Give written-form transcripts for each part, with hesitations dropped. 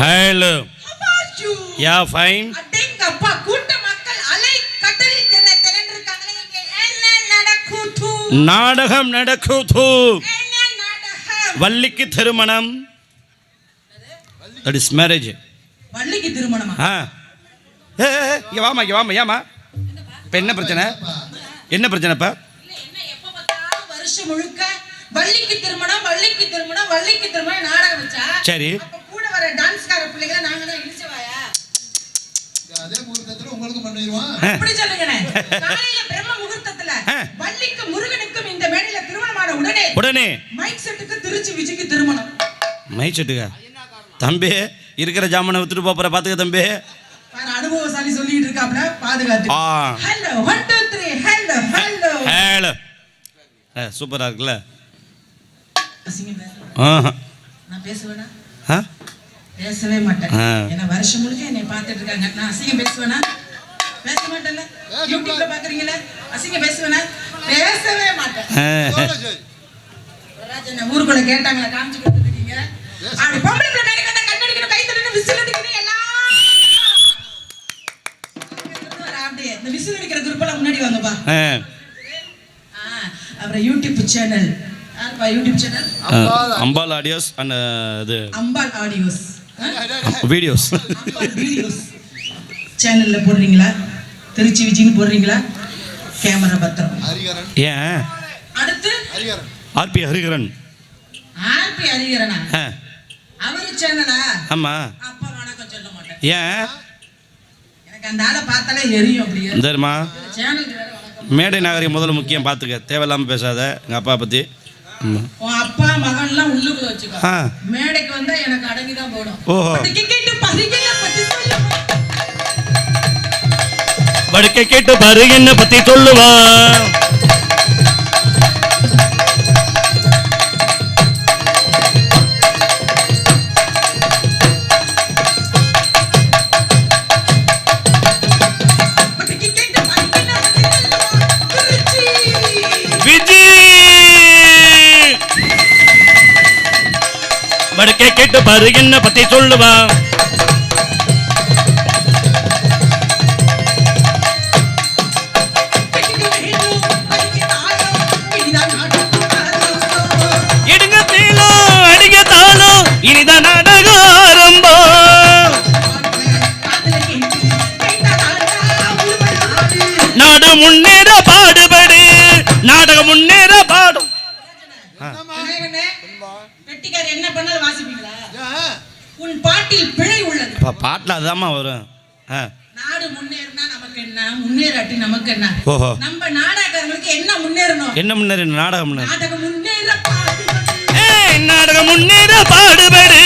Hello. How are you? Yeah, fine. அடேங்கப்பா கூட்ட மக்கள் அலை கடல் என்ன திரண்டிருக்காங்களே இங்க என்ன நடக்குது? நாடகம் நடக்குது. என்ன நாடகம்? வள்ளிக்கு திருமணம். That is marriage. வள்ளிக்கு திருமணமா? இங்க வாமா ஏமா இப்போ என்ன பிரச்சனை இப்போ என்ன எப்ப பார்த்தாலும் வருஷம் முழுக்க வள்ளிக்கு திருமணம் நாடகம் வச்சா சரி அப்ப கூட வர டான்ஸ்கார பிள்ளைகளை நாங்க தான் இழுச்சவாயா அதே முகூர்த்தத்துல உங்களுக்கு பண்ணிடுவோம் அப்படி சொல்லுங்கனே காலையில பிரம்ம முகூர்த்தத்துல வள்ளிக்கு முருகனுக்கும் இந்த மேடையில திருமணமான உடனே மைக் செட்டுக்கு திருச்சி விஜய்க்கு திருமணம் மைக் செட்டுக்கா தம்பி இருக்கிற ஜாமனை வித்துட்டு போற பாத்துக்க தம்பி பாரு அனுபவசாலி சொல்லிட்டு இருக்காப்ல பாதுகாத்து ஹலோ 1 2 3 ஹலோ சூப்பரா இருக்குல்ல நான் பேசுவேனா பேசவே மாட்டேன் ஏன்னா வருஷம் முழுக்க என்னை பார்த்துட்டு இருக்காங்க நான் அசிங்கம் பேசுவேனா பேச மாட்டேன்ல யூடியூப்ல பாக்குறீங்களா அசிங்கம் பேசுவேனா பேசவே மாட்டேன் ராஜன் ஊருக்குள்ள கேட்டாங்களா காமிச்சு கொடுத்துட்டீங்க அப்படி பொம்பளை பிள்ளை மேல கண்ண கண்ணடிக்கணும் கை தட்டணும் விசில் அடிக்கணும் எல்லாம் அப்படியே இந்த விசில் அடிக்கிற குரூப்ல முன்னாடி வாங்கப்பா அப்புறம் YouTube channel YouTube channel Ambal audios and இது அம்பாள் ஆடியோஸ் வீடியோஸ் சேனல்ல போடுறீங்களா திருச்சி விஜய்னு போடுறீங்களா கேமரா பத்திரம் ஏன் அடுத்து ஆர்பி ஹரிகரன் அவரு சேனலா ஆமா அப்பா வணக்கம் சொல்ல மாட்டேன் ஏன் எனக்கு அந்த ஆளை பார்த்தாலே எரியும் அப்படியே தெரியுமா சேனலுக்கு வேற வணக்கம் மேடை நாகரிகம் முதல்ல முக்கியம் பார்த்துக்க தேவையில்லாமல் பேசாத எங்கள் அப்பா பற்றி உன் அப்பா மகன்லாம் உள்ளுக்குள்ள வச்சுக்கோ மேடைக்கு வந்தா எனக்கு அடங்கிதான் போடும் ஓஹோ படுக்கை கேட்டு பாரு என்ன பத்தி சொல்லுவா படுக்கை கேட்டு பாரு என்ன பத்தி சொல்லுவா எடுங்க தீலும் அடிங்க தாளும் இனிதான் நாடகம் ஆரம்பம் நாடு முன்னேற பாடுபடு நாடகம் முன்னேற பாடும் என்ன பண்ணாலும் வாசிப்பீங்களா உன் பாட்டில் பிழை உள்ளது பாட்டுல அதாம்மா வரும் நாடு முன்னேறினா நமக்கு என்ன முன்னேறாட்டி நமக்கு என்ன நம்ம நாடகங்களுக்கு என்ன முன்னேறணும் நாடகம் முன்னேற பாடுபடு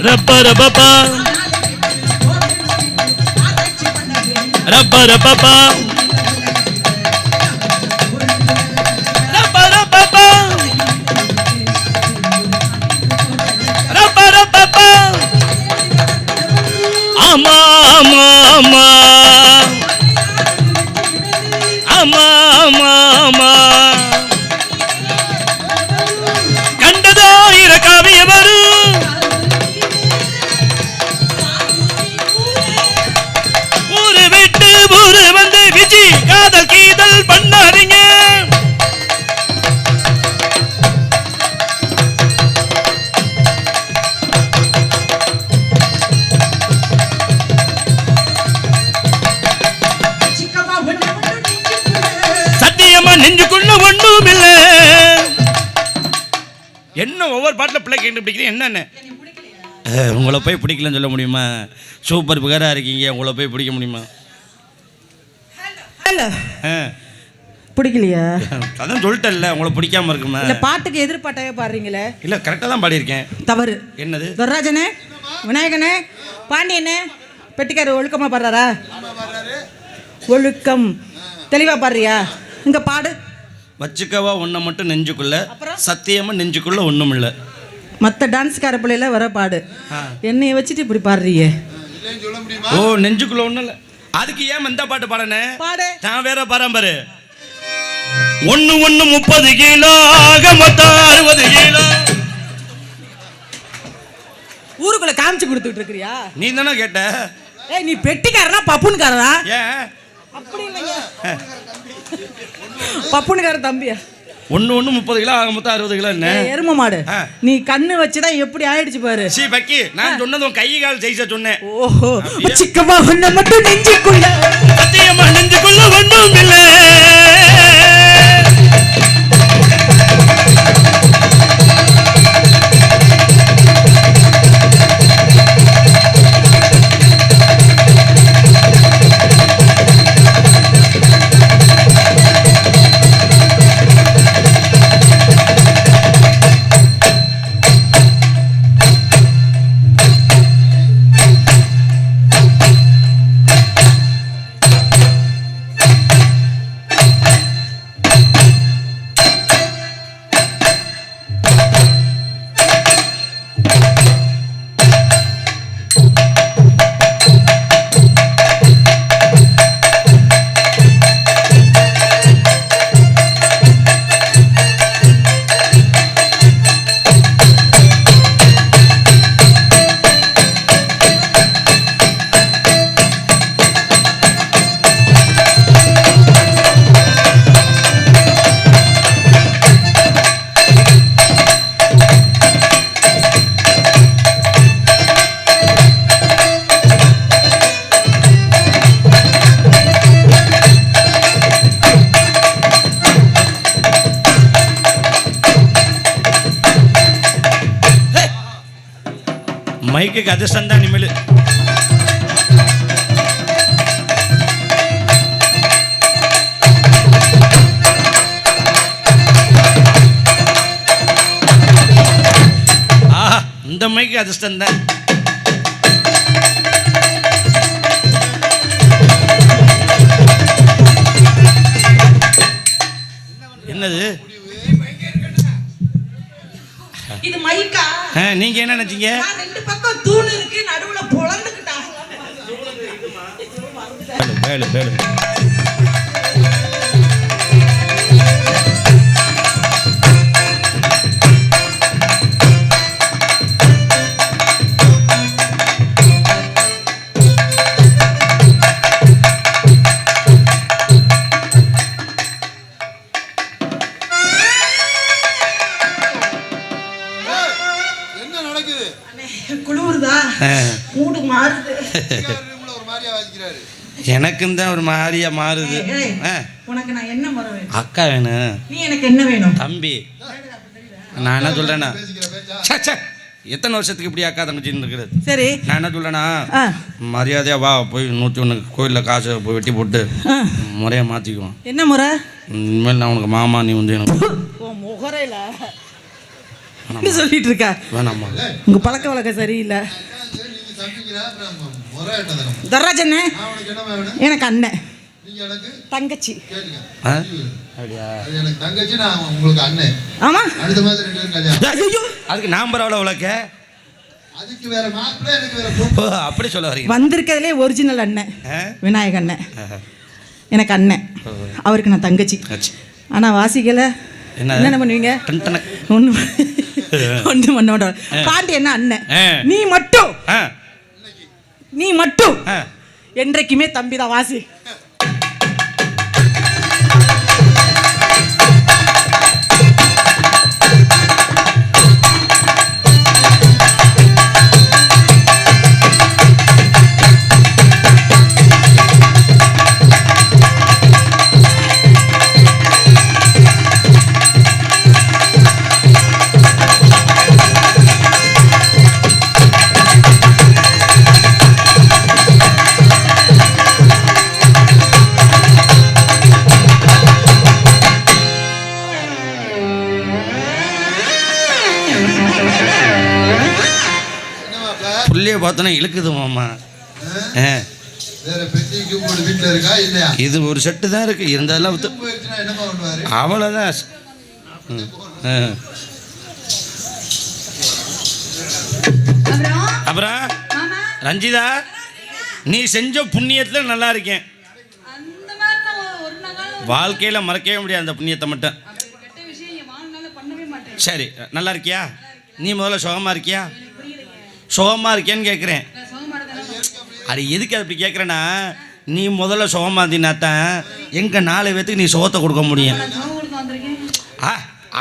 Rabba-rabba-ba Rabba-rabba-ba Rabba-rabba-ba Rabba-rabba-ba Amma amma amma Amma amma amma கண்டதாயிர காவியவரு காதல் கீதல் பண்ணாதீங்க சத்தியமா நெஞ்சுக்குள்ள ஒண்ணும் இல்ல என்ன ஒவ்வொரு பாட்டில் பிள்ளை கேட்டு பிடிக்கிறேன் என்னன்னு உங்களை போய் பிடிக்கலன்னு சொல்ல முடியுமா சூப்பர் புகராக இருக்கீங்க உங்களை போய் பிடிக்க முடியுமா பிடிக்கலையா? அதான் சொல்லிட்டேன்ல உங்களை பிடிக்காம இருக்குமா? இல்ல பாட்டுக்கு எதிர்பார்ட்டாவே பாடுறீங்களே. இல்லை கரெக்டாக தான் பாடியிருக்கேன். தவறு. என்னது? துர்ராஜனே, விநாயகனே, பாண்டியனே, பெட்டிக்காரு ஒழுக்கமா பாடுறாரா? ஒழுக்கம் தெளிவா பாடுறியா? இங்க பாடு. வச்சுக்கவா ஒன்றை மட்டும் நெஞ்சுக்குள்ள, சத்தியமாக நெஞ்சுக்குள்ள ஒன்றும் இல்லை. மற்ற டான்ஸ்கார பிள்ளைல வர பாடு, என்னைய வச்சுட்டு இப்படி பாடுறியே. ஓ நெஞ்சுக்குள்ள ஒன்றும் இல்லை, அதுக்கு ஏன் இந்த பாட்டு பாடனே? பாடு. நான் வேற பாரு. 1 1 30 கிலோ மொத்தம் 60 கிலோ. ஊருக்குள்ள காமிச்சு கொடுத்துட்டு இருக்கிறியா? நீ தானே கேட்ட. ஏய் நீ பெட்டிக்காரனா பப்புன்காரனா? ஏன் அப்படி இல்லைங்க, பப்புன்கார தம்பியா? 1 1 30 கிலோ மொத்தம் 60 கிலோ. என்ன எரும மாடு, நீ கண்ணு வச்சுதான் எப்படி ஆயிடுச்சு பாரு. சீ பக்கி, நான் சொன்னது உன் கை கால் சைஸ சொன்னேன். ஓஹோ, சிக்கமா ஒண்ணு மட்டும் நெஞ்சுக்குள்ள, சத்தியமா நெஞ்சுக்குள்ள ஒண்ணும் இல்ல. மைக்கு அதிர்ஷ்டம் தான் இனிமேல். ஆஹா, இந்த மைக்கு அதிர்ஷ்டம் தான். என்னது இது மைக்கா? நீங்க என்ன நினைச்சீங்க? ரெண்டு பக்கம் தூண் இருக்கு, நடுவுல பொளந்துக்கிட்டாங்க. பேளு பேளு எனக்கும் தான் ஒரு மாதிரியா மாறுது. உனக்கு நான் என்ன முறை வேணும்? அக்கா வேணும். நீ எனக்கு என்ன வேணும்? தம்பி. நான் என்ன சொல்றேன்னா, எத்தனை வருஷத்துக்கு இப்படி அக்கா தங்கச்சின்னு இருக்கிறது? சரி, நான் என்ன சொல்றேன்னா, மரியாதையா வா போய் 101 கோயிலில் காசு போய் வெட்டி போட்டு முறையை மாற்றிக்குவோம். என்ன முறை? இனிமேல் நான் உனக்கு மாமா, நீ வந்து எனக்கு முகரையில சொல்லிட்டு இருக்க. வேணாம்மா, உங்க பழக்க வழக்கம் சரியில்லை. தர்ராஜண்ணே, எனக்கு அண்ணன் தங்கச்சி. ஆமா, அதுக்கு நான் பரவாயில்ல உலக அப்படி சொல்ல வரீங்க. வந்திருக்கிறதுலே ஒரிஜினல் அண்ணன் விநாயக அண்ணன் எனக்கு அண்ணன், அவருக்கு நான் தங்கச்சி. ஆனா வாசிக்கல என்ன பண்ணுவீங்க? ஒன்று பண்ணோட பாண்டி என்ன அண்ணன், நீ மட்டும் என்றைக்குமே தம்பி தான். வாசி. புள்ளைய பார்த்தோன்னா இழுக்குது மாமா. வேற பெட்டி கீபோர்டு வீட்ல இருக்கா இல்லையா? இது ஒரு செட்டு தான் இருக்கு, இருந்தாலும் போயிடுச்சுன்னா என்னமா பண்ணுவாரு? அவ்வளோதான். அப்புறம் ரஞ்சிதா, நீ செஞ்ச புண்ணியத்தில் நல்லா இருக்கேன். வாழ்க்கையில் மறக்கவே முடியாது அந்த புண்ணியத்தை மட்டும். சரி, நல்லா இருக்கியா? நீ முதல்ல சுகமாக இருக்கியா? சுகமாக இருக்கியான்னு கேட்குறேன். அது எதுக்கு அப்படி கேட்குறேன்னா, நீ முதல்ல சுகமாக இருந்தீனாத்தான் எங்கள் 4 பேத்துக்கு நீ சுகத்தை கொடுக்க முடியும்.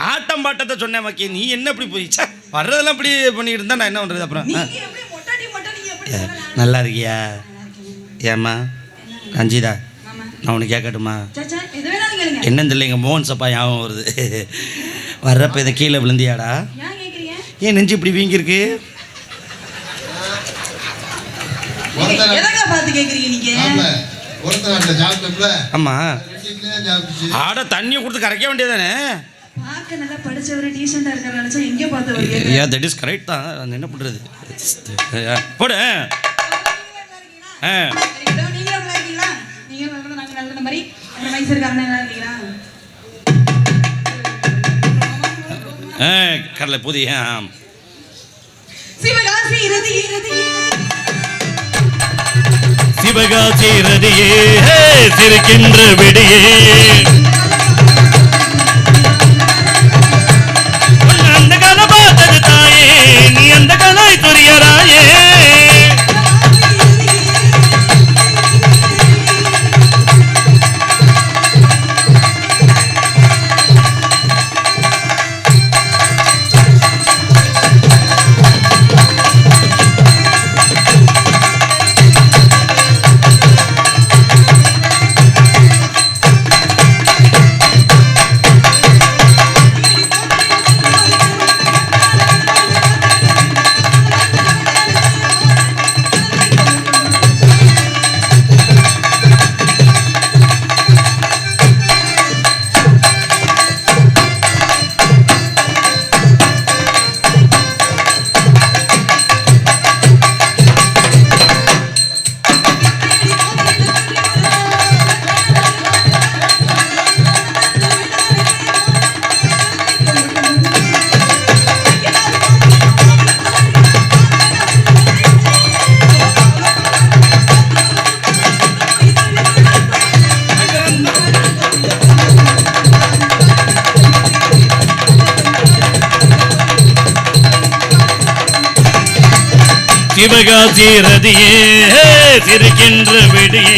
ஆட்டம் பாட்டத்தை சொன்னேன் மக்கி, நீ என்ன இப்படி போயிச்சா வர்றதெல்லாம் இப்படி பண்ணிட்டு இருந்தா நான் என்ன பண்ணுறது? அப்புறம் நல்லா இருக்கியா? ஏம்மா ரஞ்சிதா, நான் உனக்கு கேட்கட்டுமா? என்னன்னு தெரியல, எங்கள் மோகன் சப்பா ஞாபகம் வருது. வர்றப்ப இதை கீழே விழுந்தியாடா? ஏன் நெஞ்சு இப்படி வீங்கிருக்கு? ஆமா, ஆட தண்ணியை கொடுத்து கரைக்க வேண்டியதானே? தட் இஸ் கரெக்ட் தான். என்ன பண்றது? போடு. கடலை புதிய சிவகாசி ரதியே சிரிக்கின்ற விடியே அந்த கலை பார்த்தது தாயே, நீ அந்த கலை துரியராயே. சிவகாசி ரதியே சிரிக்கின்ற விடியே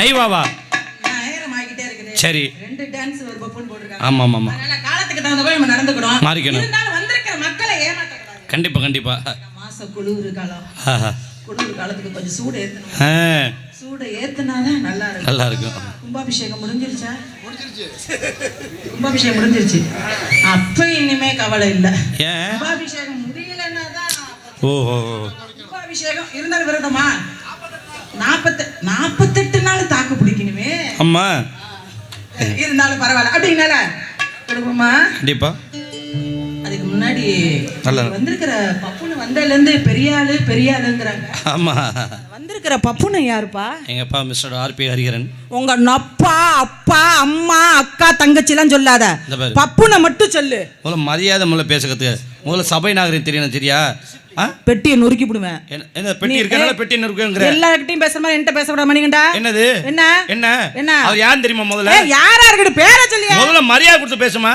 நைவாவா? நேரம் ஆகிட்டே இருக்குது. சரி. 2 டான்ஸ் ஒரு பப்புன்னு போட்டுருக்காங்க. ஆமா ஆமா. அதனால காலத்துக்கு தகுந்த மாதிரி நம்ம நடந்துக்கணும். மாறிக்கணும். இருந்தாலும் வந்திருக்கிற மக்களை ஏமாத்தக்கூடாது. கண்டிப்பா கண்டிப்பா. மாச குளிர் காலம். குளிர் காலத்துக்கு கொஞ்சம் சூடு ஏத்தணும். சூடு ஏத்துனாதான் நல்லா இருக்கும். நல்லா இருக்கும். கும்பாபிஷேகம் முடிஞ்சிருச்சா? கும்பாபிஷேகம் முடிஞ்சிருச்சு. அப்ப இனிமே கவலை இல்ல. ஏன்? கும்பாபிஷேகம் முடியலன்னா தான். ஓஹோ. கும்பாபிஷேகம் இருந்தாலும் விரதமா? 48 நாள் தாக்கு பிடிக்கணுமே. அம்மா. இருந்தாலும் பரவாயில்ல. அப்படிங்கனால கொடுப்போமா? கண்டிப்பா. அதுக்கு முன்னாடி வந்திருக்கிற பப்புனு வந்ததுல இருந்து பெரிய ஆளுங்கிறாங்க. ஆமா. வந்திருக்கிற பப்புனு யாருப்பா? எங்க அப்பா மிஸ்டர் ஆர்பி ஹரிஹரன். உங்க நப்பா அப்பா அம்மா அக்கா தங்கச்சி எல்லாம் சொல்லாத, பப்புனை மட்டும் சொல்லு. முதல்ல மரியாதை முதல்ல பேசுறதுக்கு முதல்ல சபை நாகரிகம் தெரியணும். சரியா? பெட்டியை நொறுக்கி விடுவேன். என்ன பெட்டி இருக்கனால பெட்டி நொறுக்குங்கற? எல்லார்கிட்டயும் பேசுற மாதிரி என்கிட்ட பேசக்கூடாது மணிகண்டா. என்னது? என்ன என்ன என்ன? அது யார் தெரியுமா? முதல்ல யாரா இருக்கட்டும் பேரை சொல்லியா. முதல்ல மரியாதை கொடுத்து பேசுமா.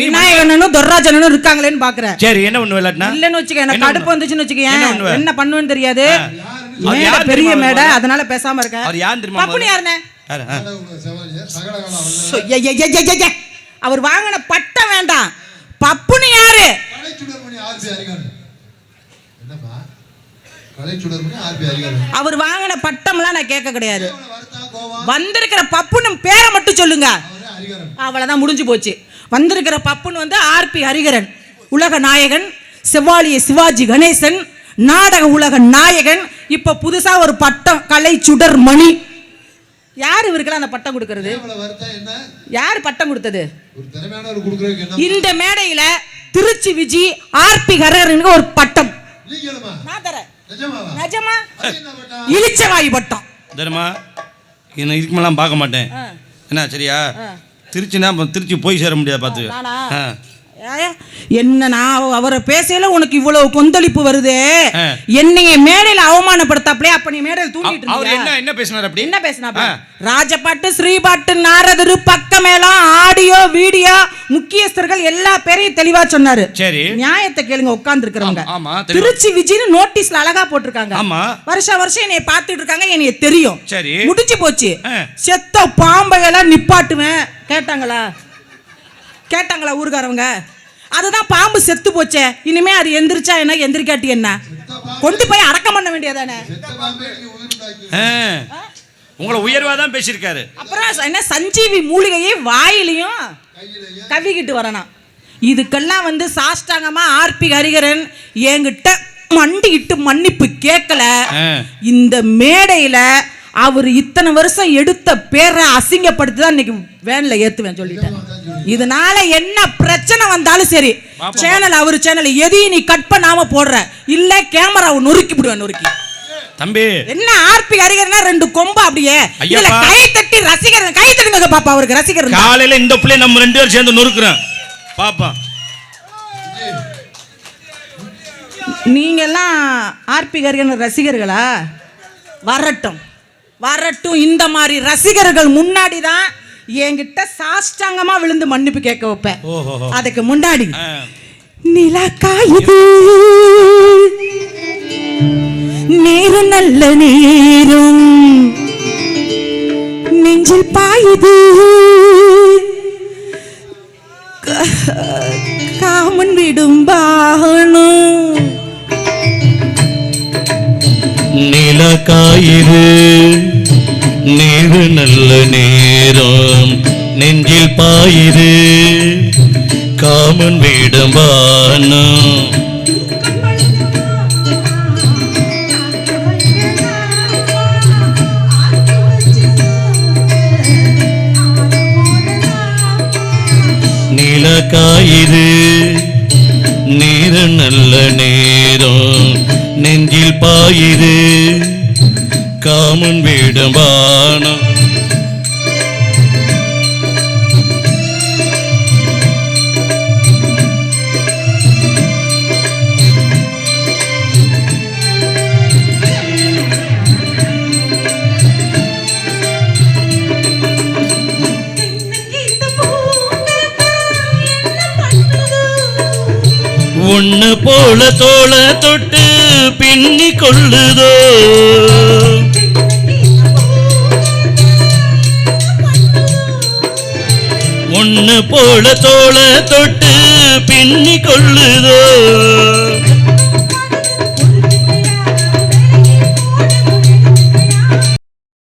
விநாயகனும் துர்ராஜனும் இருக்காங்களேன்னு பாக்குறேன். சரி, என்ன ஒண்ணு விளையாட்டுனா இல்லன்னு வச்சுக்க. எனக்கு கடுப்பு வந்துச்சுன்னு வச்சுக்க, என்ன பண்ணுவேன்னு தெரியாது. பெரிய மேடை, அதனால பேசாம இருக்கேன். அவர் யார் தெரியுமா? பப்புனு யாருனே? அவர் வாங்கின பட்டம் வேண்டாம். பப்புனு யாரு? அவர் வாங்கின பட்டம்லாம் நான் கேட்க கிடையாது. வந்திருக்கிற பப்புன்னு பேரை மட்டும் சொல்லுங்க. அவ்வளவுதான், முடிஞ்சு போச்சு. வந்திருக்கிற பப்புன்னு வந்து ஆர்பி ஹரிஹரன், உலக நாயகன், செவ்வாலிய சிவாஜி கணேசன், நாடக உலக நாயகன். இப்ப புதுசா ஒரு பட்டம், கலை சுடர் மணி. யார் இவருக்கெல்லாம் அந்த பட்டம் கொடுக்கிறது? யார் பட்டம் கொடுத்தது? இந்த மேடையில திருச்சி விஜி ஆர்பி ஹரிஹரனுக்கு ஒரு பட்டம் நான் தரேன். நிஜமா? இளிச்சவாயி பட்டம் தெரியுமா? இதுக்கு மேலாம் பார்க்க மாட்டேன். என்ன சரியா? திருச்சினா திருச்சி போய் சேர முடியாது பார்த்து. என்ன நான் அவரை பேசல உனக்கு இவ்வளவு கொந்தளிப்பு வருது. என்னைய மேடையில அவமானப்படுத்தாப்லையே. அப்ப நீ மேடையில தூங்கிட்டு இருந்தியா? என்ன பேசினார்? அப்படி என்ன பேசினா? ராஜபாட்டு, ஸ்ரீபாட்டு, நாரதரு, பக்கமேளம், ஆடியோ வீடியோ, முக்கியஸ்தர்கள் எல்லா பேரையும் தெளிவா சொன்னாரு. சரி, நியாயத்தை கேளுங்க. உட்கார்ந்து இருக்கிறவங்க திருச்சி விஜின்னு நோட்டீஸ்ல அழகா போட்டிருக்காங்க. வருஷம் என்னைய பாத்துட்டு இருக்காங்க. என்னைய தெரியும். சரி, முடிஞ்சு போச்சு. செத்த பாம்பையெல்லாம் நிப்பாட்டுவேன். கேட்டாங்களா ஊருக்காரவங்க? அதுதான் பாம்பு செத்து போச்சே. இனிமே அது எந்திரிச்சா என்ன, எந்திரிக்காட்டி என்ன, கொண்டு போய் அடக்கம் பண்ண வேண்டியதானே. உங்களை உயர்வா தான் பேசியிருக்காரு. அப்புறம் என்ன சஞ்சீவி மூலிகையை வாயிலையும் கவிக்கிட்டு வரணும். இதுக்கெல்லாம் வந்து சாஷ்டாங்கமா ஆர்பி ஹரிஹரன் என்கிட்ட மண்டிக்கிட்டு மன்னிப்பு கேட்கல. இந்த மேடையில அவர் இத்தனை வருஷம் எடுத்த பேரை அசிங்கப்படுத்தி தான் இன்னைக்கு வேன்ல ஏத்துவேன் சொல்லிட்டேன். இதனால என்ன பிரச்சனை வந்தாலும் சரி, சேனல் அவர் சேனல் எதையும் நீ கட் பண்ணாம போடுற, இல்ல கேமராவை நொறுக்கி விடுவேன். நொறுக்கி தம்பி என்ன ஆர்பி ஹரிஹரனா 2 கொம்பு அப்படியே இல்ல கை தட்டி ரசிகர் கை தட்டுங்க பாப்பா. அவருக்கு ரசிகர் காலையில இந்த பிள்ளை நம்ம 2 பேரும் சேர்ந்து நொறுக்குறோம் பாப்பா. நீங்க எல்லாம் ஆர்பி ஹரிஹரன் ரசிகர்களா? வரட்டும். இந்த மாதிரி ரசிகர்கள் முன்னாடி தான் என்கிட்ட சாஷ்டாங்கமா விழுந்து மன்னிப்பு கேட்க வைப்பேன். அதுக்கு முன்னாடி நிலக்காயுது நேரம், நல்ல நேரம், நெஞ்சில் பாயுது காமன் விடும் வாகனம். நிலக்காயுது நேரு, நல்ல நேரம், நெஞ்சில் பாயுது காமன் விடும் வாகனம். நிலக்காயுது நேரு, நல்ல நேரம், நெஞ்சில் பாயுது காமன் விடும் வானம். உன்ன போல தோள தொட்டு பின்னி கொள்ளுதோ, பொண்ணு போல தோள தொட்டு பின்னி கொள்ளுதோ